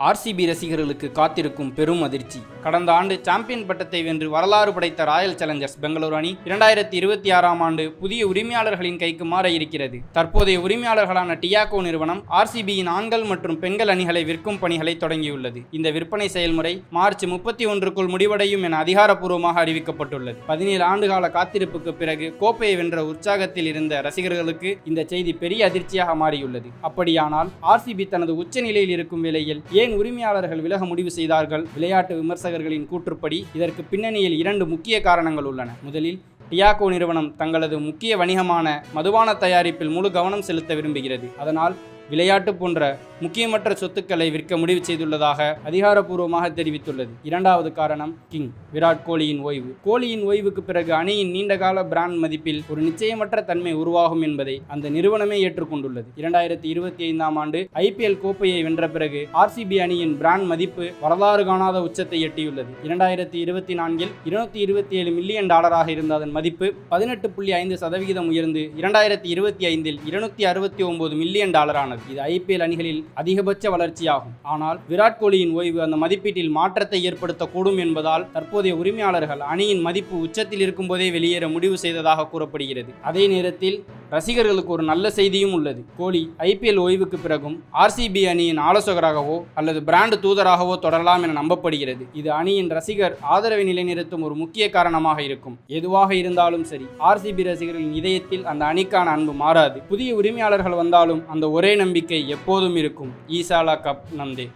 RCB ரசிகர்களுக்கு காத்திருக்கும் பெரும் அதிர்ச்சி. கடந்த ஆண்டு சாம்பியன் பட்டத்தை வென்று வரலாறு படைத்த ராயல் சேலஞ்சர்ஸ் பெங்களூரு அணி 2026ஆம் ஆண்டு புதிய உரிமையாளர்களின் கைக்கு மாற இருக்கிறது. தற்போதைய உரிமையாளர்களான டியாகோ நிறுவனம் ஆர்சிபியின் ஆண்கள் மற்றும் பெண்கள் அணிகளை விற்கும் பணிகளை தொடங்கியுள்ளது. இந்த விற்பனை செயல்முறை மார்ச் 31க்குள் முடிவடையும் என அதிகாரப்பூர்வமாக அறிவிக்கப்பட்டுள்ளது. 17 ஆண்டுகால காத்திருப்புக்கு பிறகு கோப்பையை வென்ற உற்சாகத்தில் இருந்த ரசிகர்களுக்கு இந்த செய்தி பெரிய அதிர்ச்சியாக மாறியுள்ளது. அப்படியானால் ஆர்சிபி தனது உச்சநிலையில் இருக்கும் வேளையில் ஏன் உரிமையாளர்கள் விலக முடிவு செய்தார்கள்? விளையாட்டு விமர்சகர்களின் கூற்றுப்படி இதற்கு பின்னணியில் 2 முக்கிய காரணங்கள் உள்ளன. முதலில், டியாகோ நிறுவனம் தங்களது முக்கிய வணிகமான மதுபான தயாரிப்பில் முழு கவனம் செலுத்த விரும்புகிறது. அதனால் விளையாட்டு போன்ற முக்கியமற்ற சொத்துக்களை விற்க முடிவு செய்துள்ளதாக அதிகாரப்பூர்வமாக தெரிவித்துள்ளது. இரண்டாவது காரணம், கிங் விராட் கோலியின் ஓய்வு. கோலியின் ஓய்வுக்கு பிறகு அணியின் நீண்டகால பிராண்ட் மதிப்பில் ஒரு நிச்சயமற்ற தன்மை உருவாகும் என்பதை அந்த நிறுவனமே ஏற்றுக்கொண்டுள்ளது. 2025ஆம் ஆண்டு IPL கோப்பையை வென்ற பிறகு ஆர்சிபி அணியின் பிராண்ட் மதிப்பு வரலாறு காணாத உச்சத்தை எட்டியுள்ளது. 2024இல் $227 மில்லியன் இருந்த அதன் மதிப்பு 18.5% உயர்ந்து 2025இல் $269 மில்லியன் ஆனது. இது IPL அணிகளில் அதிகபட்ச வளர்ச்சியாகும். ஆனால் விராட் கோலியின் ஓய்வு அந்த மதிப்பீட்டில் மாற்றத்தை ஏற்படுத்தக்கூடும் என்பதால் தற்போதைய உரிமையாளர்கள் அணியின் மதிப்பு உச்சத்தில் இருக்கும்போதே வெளியேற முடிவு செய்ததாக கூறப்படுகிறது. அதே நேரத்தில் ரசிகர்களுக்கு ஒரு நல்ல செய்தியும் உள்ளது. கோலி IPL ஓய்வுக்கு பிறகும் ஆர்சிபி அணியின் ஆலோசகராகவோ அல்லது பிராண்ட் தூதராகவோ தொடரலாம் என நம்பப்படுகிறது. இது அணியின் ரசிகர் ஆதரவை நிலைநிறுத்தும் ஒரு முக்கிய காரணமாக இருக்கும். எதுவாக இருந்தாலும் சரி, ஆர்சிபி ரசிகர்களின் இதயத்தில் அந்த அணிக்கான அன்பு மாறாது. புதிய உரிமையாளர்கள் வந்தாலும் அந்த ஒரே நம்பிக்கை எப்போதும் இருக்கும். ஈசாலா கப் நம்தே.